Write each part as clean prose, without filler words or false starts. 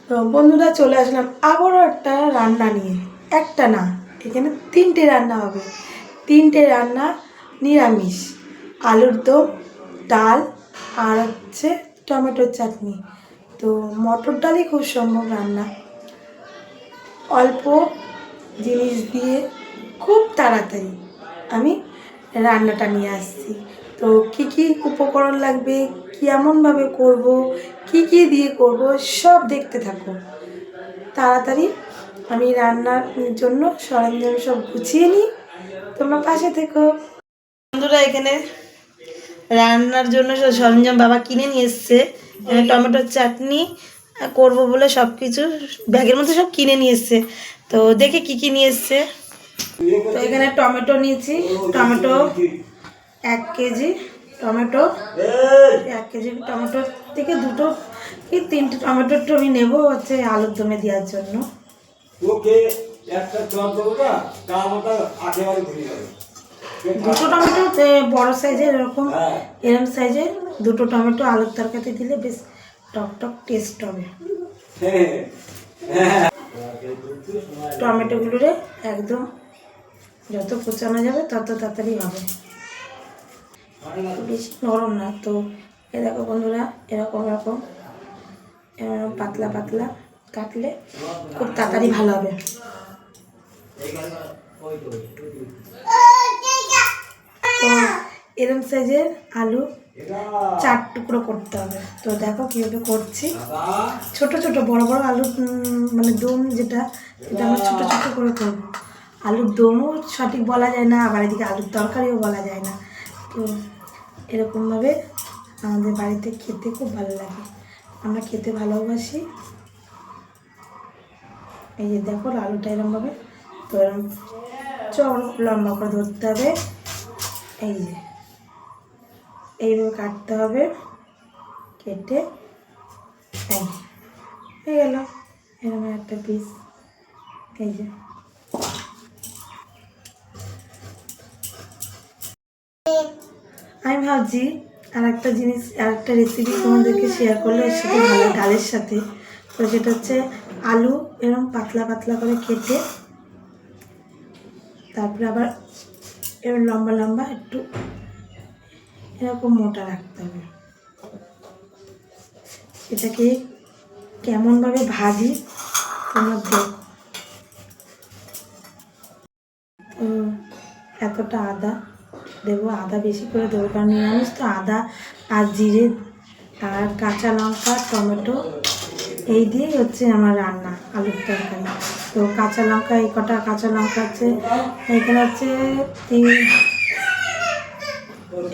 তো বন্ধুরা চলে আসলাম আবারও একটা রান্না নিয়ে। একটা না, এখানে 3টে রান্না হবে। 3টে রান্না নিরামিষ, আলুর দম, ডাল আর হচ্ছে টমেটোর চাটনি। তো মটর ডালই খুব সম্ভব রান্না, অল্প জিনিস দিয়ে খুব তাড়াতাড়ি আমি রান্নাটা নিয়ে আসছি। তো কী কী উপকরণ লাগবে, কেমনভাবে করব, কি কি দিয়ে করব, সব দেখতে থাকো। তাড়াতাড়ি আমি রান্নার জন্য সরঞ্জাম সব গুছিয়ে নিই, তোমরা পাশে থেকো। বন্ধুরা এখানে রান্নার জন্য সব সরঞ্জাম বাবা কিনে নিয়ে এসছে। টমেটোর চাটনি করব বলে সব কিছু ব্যাগের মধ্যে সব কিনে নিয়ে এসছে। তো দেখে কি কি নিয়ে এসছে। তো এখানে টমেটো নিয়েছি, tomato 1 KG, tomato 1 KG tomato থেকে 2টো কি 3টে টমেটোর আমি নেবো হচ্ছে আলুর দমে দেওয়ার জন্য। দুটো টমেটো বড় সাইজের, এরকম সাইজের 2টো টমেটো আলুর তরকারিতে দিলে বেশ টক টক টেস্ট হবে। টমেটোগুলোরে একদম যত কুচানো যাবে তত তাড়াতাড়ি হবে, বেশি নরম না। তো এ দেখো বন্ধুরা, এরকম পাতলা পাতলা কাটলে খুব তাড়াতাড়ি ভালো হবে। তো এরকম সাইজের আলু 4 টুকরো করতে হবে। তো দেখো কীভাবে করছি। ছোট ছোট, বড় বড় আলু মানে দম যেটা আমরা ছোট ছোট করে করবো। আলুর দমও সঠিক বলা যায় না, আবার এদিকে আলুর তরকারিও বলা যায় না। তো এরকমভাবে আমাদের বাড়িতে খেতে খুব ভালো লাগে, আমরা খেতে ভালোবাসি। এই যে দেখো আলুটা এরকমভাবে, তো এরকম লম্বা করে ধরতে হবে, এই যে এইভাবে কাটতে হবে, কেটে হয়ে গেল এরকম একটা পিস। এই যে আমি ভাবছি আর একটা জিনিস, আর একটা রেসিপি তোমাদেরকে শেয়ার করলে এর সাথে ভালো, ডালের সাথে। তো সেটা হচ্ছে আলু এরকম পাতলা পাতলা করে কেটে তারপরে আবার এরকম লম্বা লম্বা একটু এরকম মোটা রাখতে হবে। এটাকে কেমনভাবে ভাজি তোমরা দেখো। এতটা আদা দেবো, আদা বেশি করে দেবো কারণ নিরামিষ তো। আদা আর জিরে আর কাঁচা লঙ্কা, টমেটো, এই দিয়েই হচ্ছে আমার রান্না আলুর তরকারি। তো কাঁচা লঙ্কা, এই কটা কাঁচা লঙ্কা হচ্ছে এখানে হচ্ছে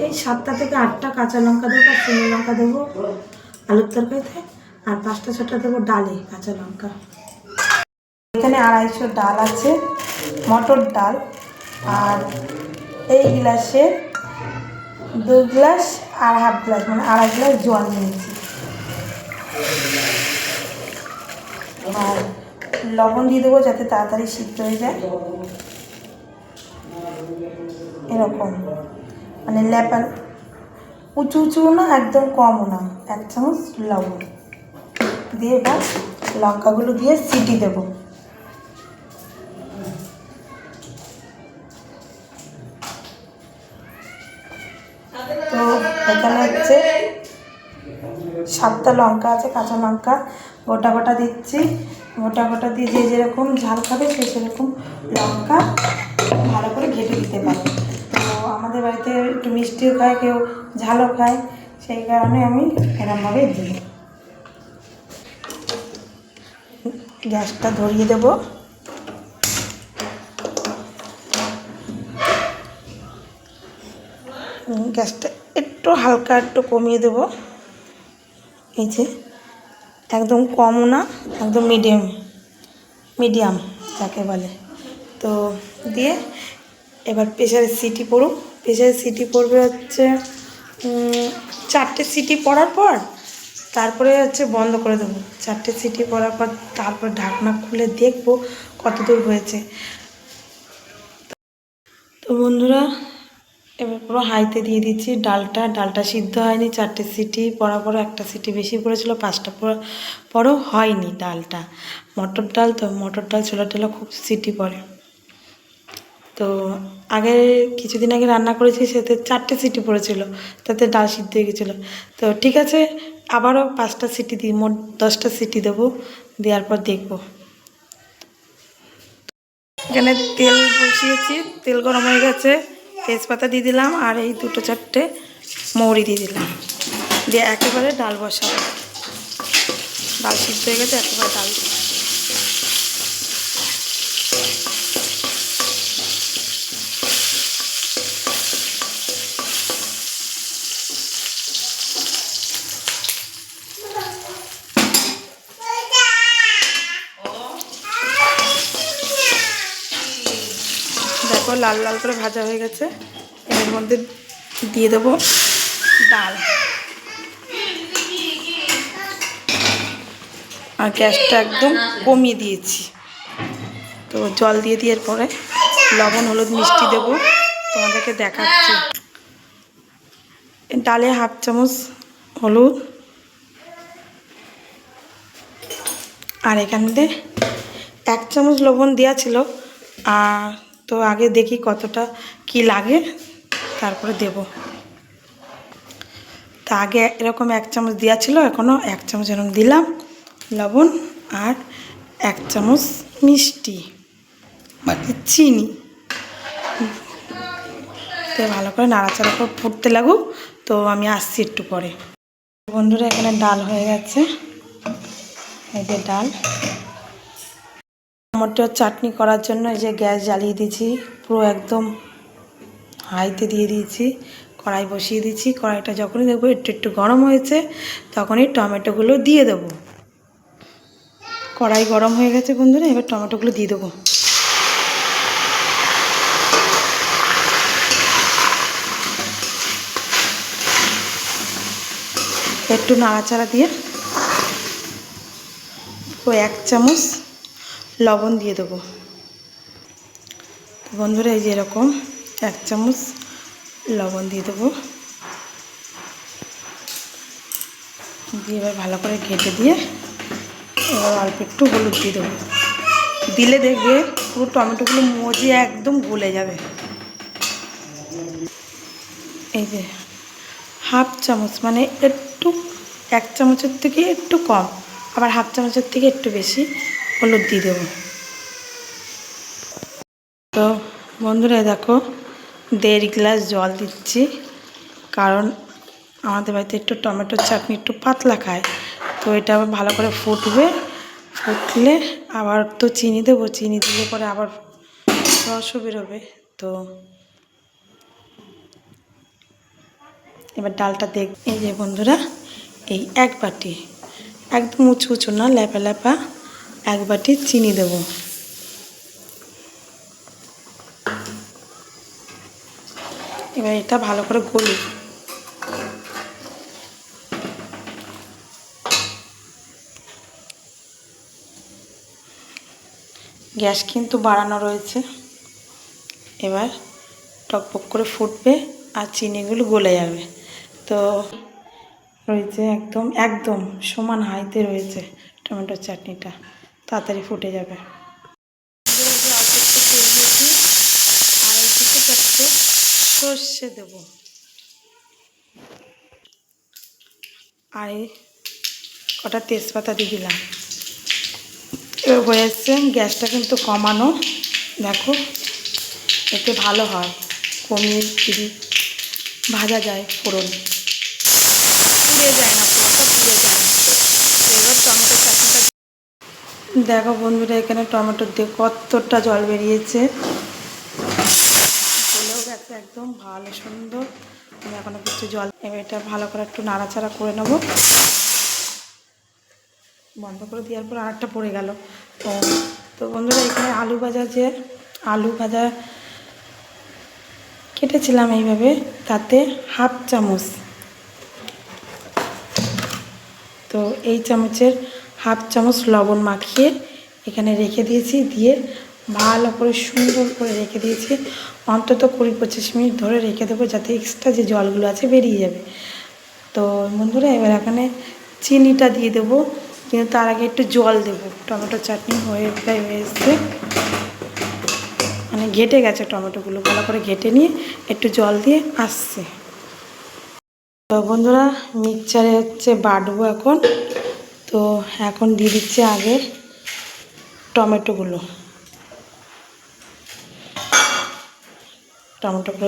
এই 7টা থেকে 8টা কাঁচা লঙ্কা দেবো, আর শুকনো লঙ্কা দেবো আলুর তরকারিতে, আর 5টা 6টা দেবো ডালে কাঁচা লঙ্কা। এখানে 250 ডাল আছে, মটর ডাল। আর এই গ্লাসে 2 গ্লাস আর হাফ গ্লাস মানে 2.5 গ্লাস জল নিয়েছি। আর লবণ দিয়ে দেবো যাতে তাড়াতাড়ি সিদ্ধ হয়ে যায়। এরকম মানে লেপান, উঁচু উঁচুও না একদম কমও না, 1 চামচ লবণ দিয়ে এবার লঙ্কাগুলো দিয়ে সিটি দেবো। তো এখানে হচ্ছে 7টা লঙ্কা আছে, কাঁচা লঙ্কা গোটা গোটা দিচ্ছি। গোটা গোটা দিয়ে যে যেরকম ঝাল খাবে সে সেরকম লঙ্কা ভালো করে ঘেটে দিতে পারে। তো আমাদের বাড়িতে একটু মিষ্টিও খায়, কেউ ঝালও খায়, সেই কারণে আমি এরকমভাবে দিই। গ্যাসটা ধরিয়ে দেবো। গ্যাসটা একটু হালকা একটু কমিয়ে দেবো। এই যে একদম কমও না, একদম মিডিয়াম যাকে বলে। তো দিয়ে এবার প্রেশারের সিটি পড়ুক। প্রেশারের সিটি পড়বে হচ্ছে 4টে সিটি পড়ার পর তারপরে হচ্ছে বন্ধ করে দেবো। 4টে সিটি পড়ার পর তারপর ঢাকনা খুলে দেখবো কত দূর হয়েছে। তো বন্ধুরা এবার পুরো হাইতে দিয়ে দিচ্ছি ডালটা সিদ্ধ হয়নি, 4টে সিটি পড়া পরও একটা সিটি বেশি পড়েছিল, 5টা পরও হয়নি ডালটা। মটর ডাল তো, মটর ডাল ছোলা টোলা খুব সিটি পড়ে। তো আগে কিছুদিন আগে রান্না করেছি, সেতে 4টে সিটি পড়েছিল, তাতে ডাল সিদ্ধ হয়ে গেছিলো। তো ঠিক আছে, আবারও 5টা সিটি দিই, মোট 10টা সিটি দেবো, দেওয়ার পর দেখবো। এখানে তেল বসিয়েছি, তেল গরম হয়ে গেছে, তেজপাতা দিয়ে দিলাম আর এই 2-4টে মৌরি দিয়ে দিলাম, দিয়ে একেবারে ডাল বসাবো। ডাল সিদ্ধ হয়ে গেছে, একেবারে ডাল দেখো লাল লাল করে ভাজা হয়ে গেছে। এর মধ্যে দিয়ে দেবো ডাল, আর গ্যাসটা একদম কমিয়ে দিয়েছি। তো জল দিয়ে দিয়ে পরে লবণ হলুদ মিষ্টি দেবো, তোমাদেরকে দেখাচ্ছি। ডালে 1/2 চামচ হলুদ, আর এখানে 1 চামচ লবণ দেওয়া ছিল, আর তো আগে দেখি কতটা কি লাগে তারপরে দেব। তা আগে এরকম 1 চামচ দেওয়া ছিল, এখনও 1 চামচ এরকম দিলাম লবণ, আর 1 চামচ মিষ্টি মানে চিনি। তো ভালো করে নাড়াচাড়া করে ফুটতে লাগুক, তো আমি আসছি একটু পরে। বন্ধুরা এখানে ডাল হয়ে গেছে, এই যে ডাল। টমেটোর চাটনি করার জন্য এই যে গ্যাস জ্বালিয়ে দিয়েছি, পুরো একদম হাইতে দিয়ে দিয়েছি, কড়াই বসিয়ে দিয়েছি। কড়াইটা যখনই দেখবো একটু একটু গরম হয়েছে, তখনই টমেটোগুলো দিয়ে দেবো। কড়াই গরম হয়ে গেছে বন্ধুরা, এবার টমেটোগুলো দিয়ে দেবো। একটু নাড়াচাড়া দিয়ে ও 1 চামচ লবণ দিয়ে দেবো। বন্ধুরা এই যে এরকম 1 চামচ লবণ দিয়ে দেবো, দিয়ে এবার ভালো করে ঘেঁটে দিয়ে এবার অল্প একটু হলুদ দিয়ে দেবো। দিলে দেখবে পুরো টমেটোগুলো মজে একদম গলে যাবে। এই যে 1/2 চামচ মানে একটু 1 চামচের থেকে একটু কম, আবার 1/2 চামচের থেকে একটু বেশি হলুদ দিয়ে দেবো। তো বন্ধুরা দেখো 1.5 গ্লাস জল দিচ্ছি, কারণ আমাদের বাড়িতে একটু টমেটোর চাটনি একটু পাতলা খায়। তো এটা আবার ভালো করে ফুটবে, ফুটলে আবার তো চিনি দেবো, চিনি দিলে পরে আবার রসও বেরোবে। তো এবার ডালটা দেখ, এই যে বন্ধুরা এই 1 বাটি, একদম উঁচু উঁচু না, ল্যাপা ল্যাপা 1 বাটি চিনি দেবো। এবার এটা ভালো করে গলি। গ্যাস কিন্তু বাড়ানো রয়েছে, এবার টকবক করে ফুটবে আর চিনিগুলো গলে যাবে। তো রয়েছে একদম একদম সমান হাইতে রয়েছে টমেটোর চাটনিটা, তাড়াতাড়ি ফুটে যাবে। অল্প একটু তেল দিয়েছি, আর এই 2-4টে সর্ষে দেবো, আর এই কটা তেজপাতা দিয়ে দিলাম। এবার হয়ে এসছে, গ্যাসটা কিন্তু কমানো, দেখো এতে ভালো হয়, কমিয়ে যদি ভাজা যায় ফোড়ন পুড়ে যায় না, ফোড়নটা পুড়ে যায় না। এবার টমেটোর চাটনিটা দেখো বন্ধুরা, এখানে টমেটোর দিয়ে কতটা জল বেরিয়েছে, গলেও গেছে একদম ভালো সুন্দর। আমি এখনো কিছু জল, এবার এটা ভালো করে একটু নাড়াচাড়া করে নেবো। বন্ধ করে দেওয়ার পর আরেকটা পড়ে গেল। তো বন্ধুরা এখানে আলু ভাজা কেটেছিলাম এইভাবে, তাতে 1/2 চামচ, তো এই চামচের 1/2 চামচ লবণ মাখিয়ে এখানে রেখে দিয়েছি, দিয়ে ভালো করে সুন্দর করে রেখে দিয়েছি, অন্তত 20-25 মিনিট ধরে রেখে দেবো, যাতে এক্সট্রা যে জলগুলো আছে বেরিয়ে যাবে। তো বন্ধুরা এবার এখানে চিনিটা দিয়ে দেবো, কিন্তু তার আগে একটু জল দেবো। টমেটো চাটনি প্রায় হয়ে এসছে, মানে ঘেটে গেছে টমেটোগুলো, ভালো করে ঘেটে নিয়ে একটু জল দিয়ে আসছে। তো বন্ধুরা মিক্সচারে বাটবো এখন। তো এখন দিয়ে দিচ্ছে আগে টমেটোগুলো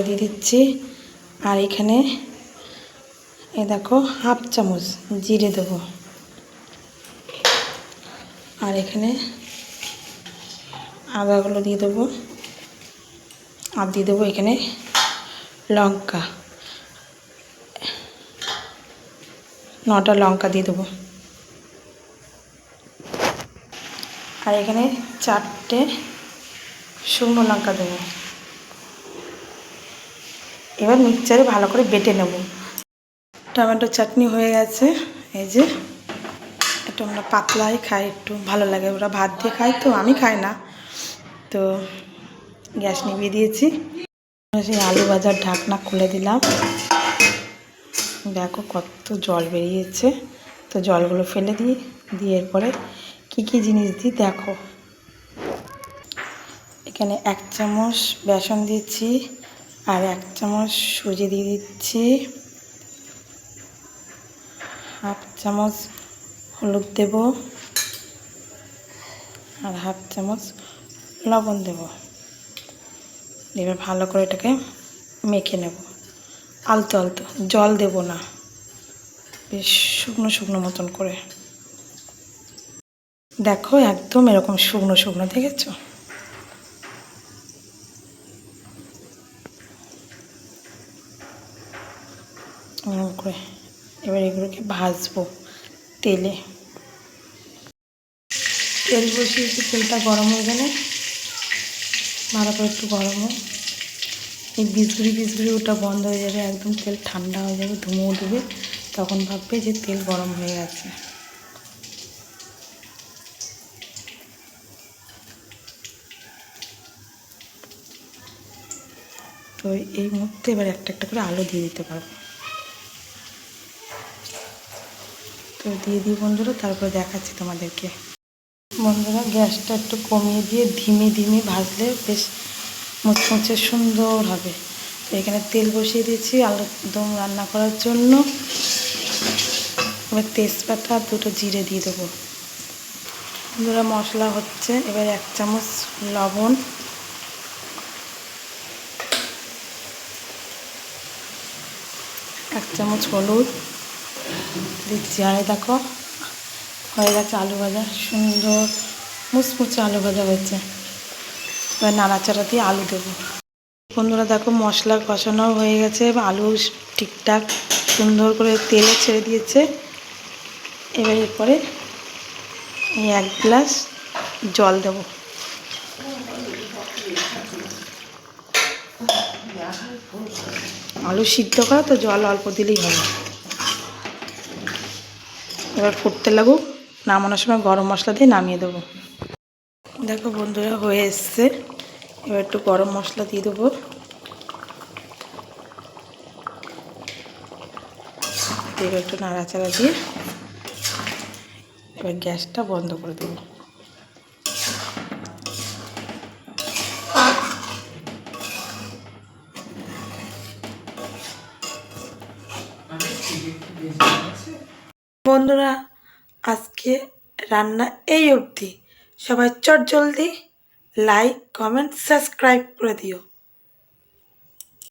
দিয়ে দিচ্ছি। আর এখানে দেখো হাফ চামচ জিরে দেবো, আর এখানে আদাগুলো দিয়ে দেবো, আর দিয়ে দেবো এখানে লঙ্কা, 9টা লঙ্কা দিয়ে দেবো, আর এখানে 4টে শুকনো লঙ্কা দেবো। এবার মিক্সচারে ভালো করে বেটে নেব। টমেটো চাটনি হয়ে গেছে। এই যে একটু আমরা পাতলাই খাই, একটু ভালো লাগে, ওরা ভাত দিয়ে খায় তো, আমি খাই না। তো গ্যাস নিভিয়ে দিয়েছি, সেই আলু ভাজার ঢাকনা খুলে দিলাম। দেখো কত জল বেরিয়েছে। তো জলগুলো ফেলে দিয়ে এরপরে কী কী জিনিস দিই দেখো। এখানে 1 চামচ বেসন দিচ্ছি, আর 1 চামচ সুজি দিয়ে দিচ্ছি, হাফ চামচ হলুদ দেব, আর হাফ চামচ লবণ দেব। এবার ভালো করে এটাকে মেখে নেব, আলতো আলতো, জল দেব না, বেশ শুকনো শুকনো মতন করে। দেখো একদম এরকম শুকনো শুকনো, দেখেছো? এরকম করে এবার এগুলোকে ভাজবো তেল বসিয়েছি, তেলটা গরম হয়ে গেলে ভালো করে একটু গরম হোক, এই বিজগুড়ি ওটা বন্ধ হয়ে যাবে, একদম তেল ঠান্ডা হয়ে যাবে, ধুমো উঠবে, তখন ভাববে যে তেল গরম হয়ে গেছে। তো এই মুহূর্তে এবার একটা একটা করে আলু দিয়ে দিতে পারবো। তো দিয়ে দিই বন্ধুরা, তারপরে দেখাচ্ছি তোমাদেরকে। বন্ধুরা গ্যাসটা একটু কমিয়ে দিয়ে ধীমে ধীমে ভাজলে বেশ মুচমুচে সুন্দর হবে। তো এখানে তেল বসিয়ে দিয়েছি আলুর দম রান্না করার জন্য। এবার তেজপাতা আর 2টো জিরে দিয়ে দেবো। বন্ধুরা মশলা হচ্ছে, এবার 1 চামচ লবণ, 1 চামচ হলুদ দিচ্ছি। আর দেখো হয়ে গেছে আলু ভাজা, সুন্দর মুচমুচে আলু ভাজা হয়েছে। এবার নাড়াচাড়া দিয়ে আলু দেবো। বন্ধুরা দেখো মশলা কষানো হয়ে গেছে, আলু ঠিকঠাক সুন্দর করে তেলে ছেড়ে দিয়েছে। এবার এরপরে 1 গ্লাস জল দেব। আলু সিদ্ধ করা তো, জল অল্প দিলেই হবে। এবার ফুটতে লাগুক, নামানোর সময় গরম মশলা দিয়ে নামিয়ে দেবো। দেখো বন্ধুরা হয়ে এসছে, এবার একটু গরম মশলা দিয়ে দেবো। এবার একটু নাড়াচাড়া দিয়ে এবার গ্যাসটা বন্ধ করে দেবো। বন্ধুরা আজকে রান্না এই অবধি। সবাই চটজলদি লাইক, কমেন্ট, সাবস্ক্রাইব করে দিও।